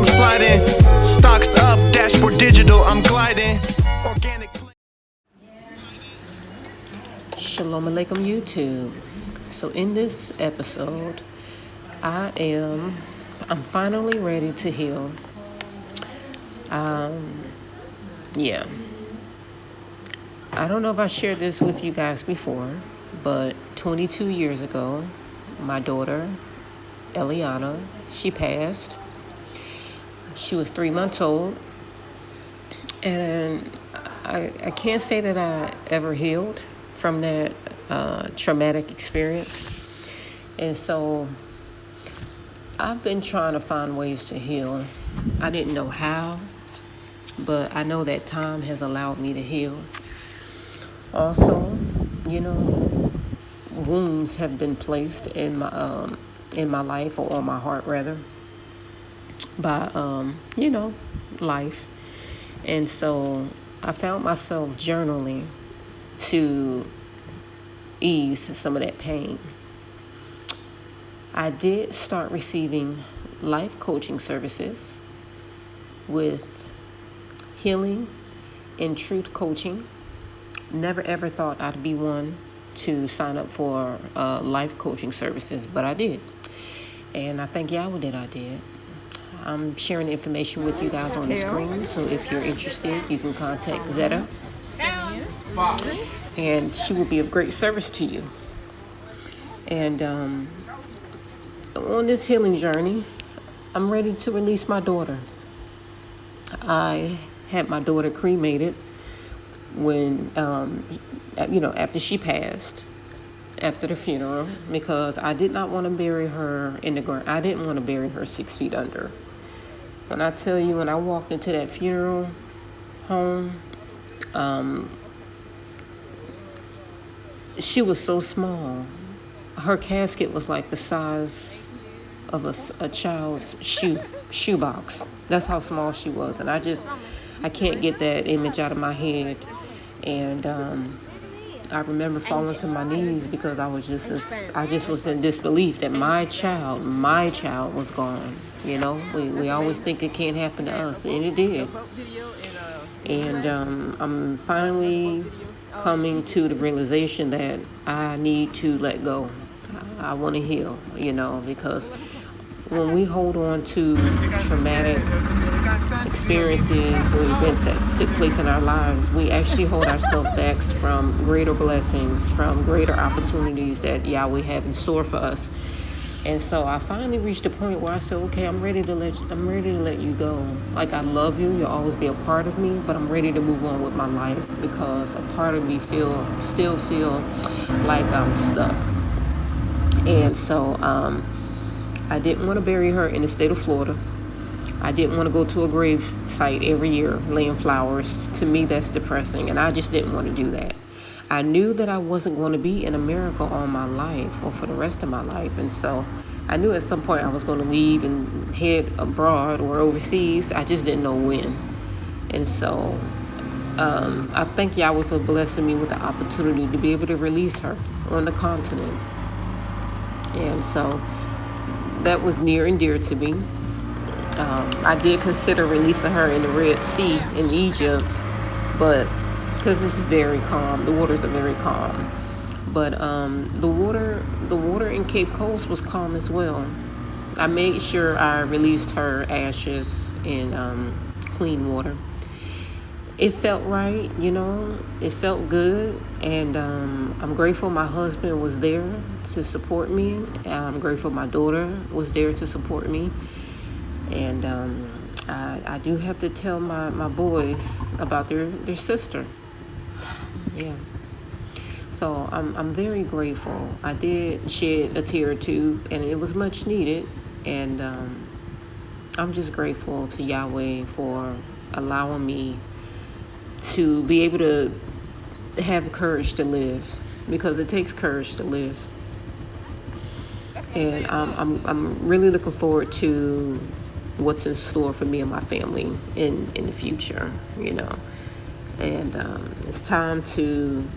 I'm sliding. Stocks up, dashboard digital, I'm gliding. Organic. Shalom Aleichem YouTube. So in this episode, I'm finally ready to heal. Yeah. I don't know if I shared this with you guys before, but 22 years ago, my daughter, Eliana, she passed. She was 3 months old. And I can't say that I ever healed from that traumatic experience. And so I've been trying to find ways to heal. I didn't know how, but I know that time has allowed me to heal. Also, wounds have been placed in my life, or on my heart rather, by life. And so I found myself journaling to ease some of that pain. I did start receiving life coaching services with healing and truth coaching. Never ever thought I'd be one to sign up for life coaching services, but I did. And I thank Yahweh that I did. I'm sharing the information with you guys on the screen, so if you're interested, you can contact Zetah, and she will be of great service to you. And on this healing journey, I'm ready to release my daughter. I had my daughter cremated when, after she passed, after the funeral, because I did not want to bury her in the ground. I didn't want to bury her 6 feet under. When I tell you, when I walked into that funeral home, she was so small. Her casket was like the size of a child's shoebox. That's how small she was. And I can't get that image out of my head. And I remember falling to my knees because I just was in disbelief that my child was gone. We always think it can't happen to us, and it did. And I'm finally coming to the realization that I need to let go. I want to heal, because when we hold on to traumatic experiences or events that took place in our lives, we actually hold ourselves back from greater blessings, from greater opportunities that Yahweh have in store for us. And so I finally reached a point where I said, okay, I'm ready to let you go. Like, I love you, you'll always be a part of me, but I'm ready to move on with my life, because a part of me still feel like I'm stuck. And so I didn't want to bury her in the state of Florida. I didn't want to go to a grave site every year laying flowers. To me, that's depressing, and I just didn't want to do that. I knew that I wasn't going to be in America all my life, or for the rest of my life, and so I knew at some point I was going to leave and head abroad or overseas. I just didn't know when. And so I thank Yahweh for blessing me with the opportunity to be able to release her on the continent. And so that was near and dear to me. I did consider releasing her in the Red Sea in Egypt, but because it's very calm, the waters are very calm. But the water in Cape Coast was calm as well. I made sure I released her ashes in clean water. It felt right, it felt good, and I'm grateful my husband was there to support me. I'm grateful my daughter was there to support me. And I do have to tell my boys about their sister. Yeah. So I'm very grateful. I did shed a tear or two, and it was much needed. And I'm just grateful to Yahweh for allowing me to be able to have courage to live, because it takes courage to live. And I'm really looking forward to what's in store for me and my family in the future, And it's time to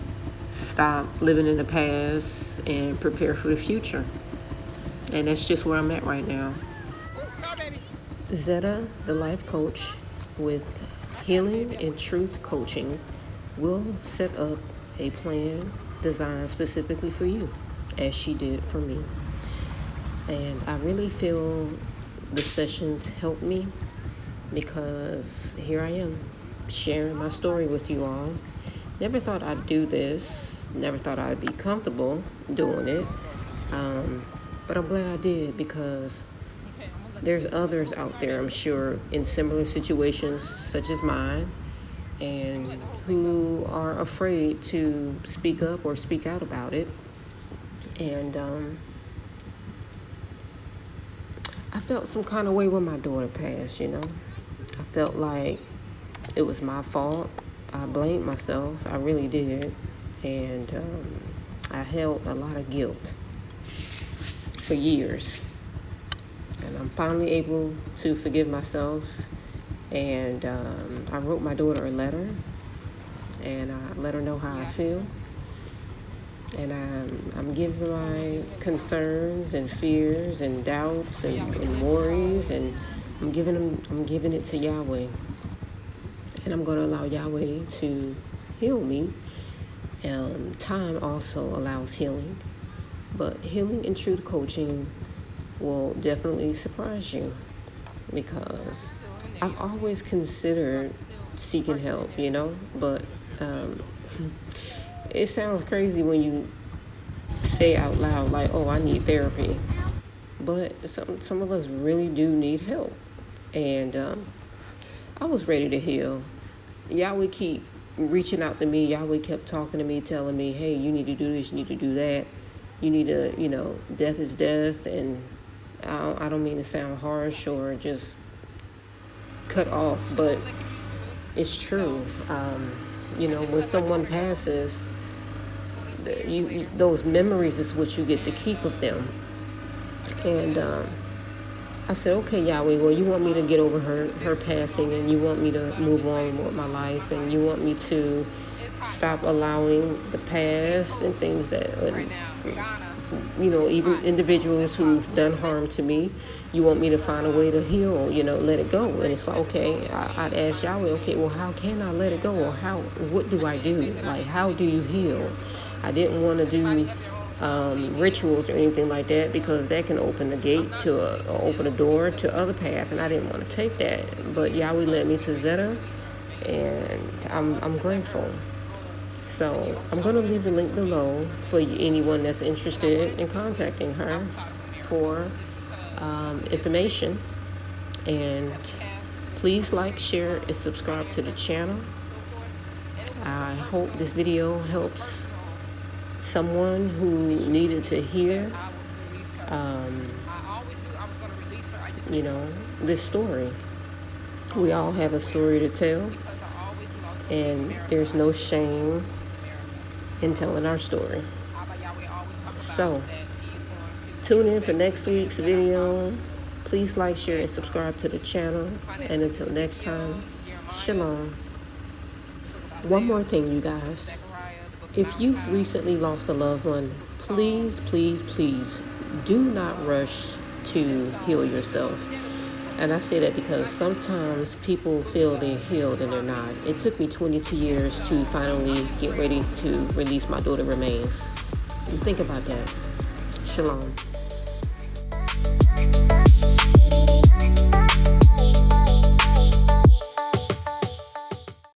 stop living in the past and prepare for the future. And that's just where I'm at right now. Zetah, the life coach with Healing and Truth Coaching, will set up a plan designed specifically for you, as she did for me. And I really feel the sessions helped me, because here I am sharing my story with you all. Never thought I'd do this. Never thought I'd be comfortable doing it. But I'm glad I did, because there's others out there, I'm sure, in similar situations such as mine, and who are afraid to speak up or speak out about it. And I felt some kind of way when my daughter passed, I felt like it was my fault. I blamed myself. I really did. And I held a lot of guilt for years. And I'm finally able to forgive myself. And I wrote my daughter a letter. And I let her know how I feel. And I'm giving my concerns and fears and doubts and worries, and I'm giving it to Yahweh. And I'm going to allow Yahweh to heal me. Time also allows healing. But Healing and Truth Coaching will definitely surprise you, because I've always considered seeking help, but it sounds crazy when you say out loud, like, oh, I need therapy. But some of us really do need help. And I was ready to heal. Yahweh keep reaching out to me. Yahweh kept talking to me, telling me, hey, you need to do this, you need to do that. You need to, death is death. And I don't mean to sound harsh or just cut off, but it's true. When someone passes, those memories is what you get to keep of them. And I said, okay, Yahweh, well, you want me to get over her passing, and you want me to move on with my life, and you want me to stop allowing the past and things that, even individuals who've done harm to me, you want me to find a way to heal, let it go. And it's like, okay, I'd ask Yahweh, okay, well, how can I let it go? Or what do I do? Like, how do you heal? I didn't want to do rituals or anything like that, because that can open the gate to open a door to other paths, and I didn't want to take that. But Yahweh led me to Zetah, and I'm grateful. So I'm going to leave the link below for anyone that's interested in contacting her for information. And please like, share, and subscribe to the channel. I hope this video helps someone who needed to hear, this story. We all have a story to tell, and there's no shame in telling our story. So, tune in for next week's video. Please like, share, and subscribe to the channel. And until next time, Shalom. One more thing, you guys. If you've recently lost a loved one, please, please, please do not rush to heal yourself. And I say that because sometimes people feel they're healed and they're not. It took me 22 years to finally get ready to release my daughter's remains. You think about that. Shalom.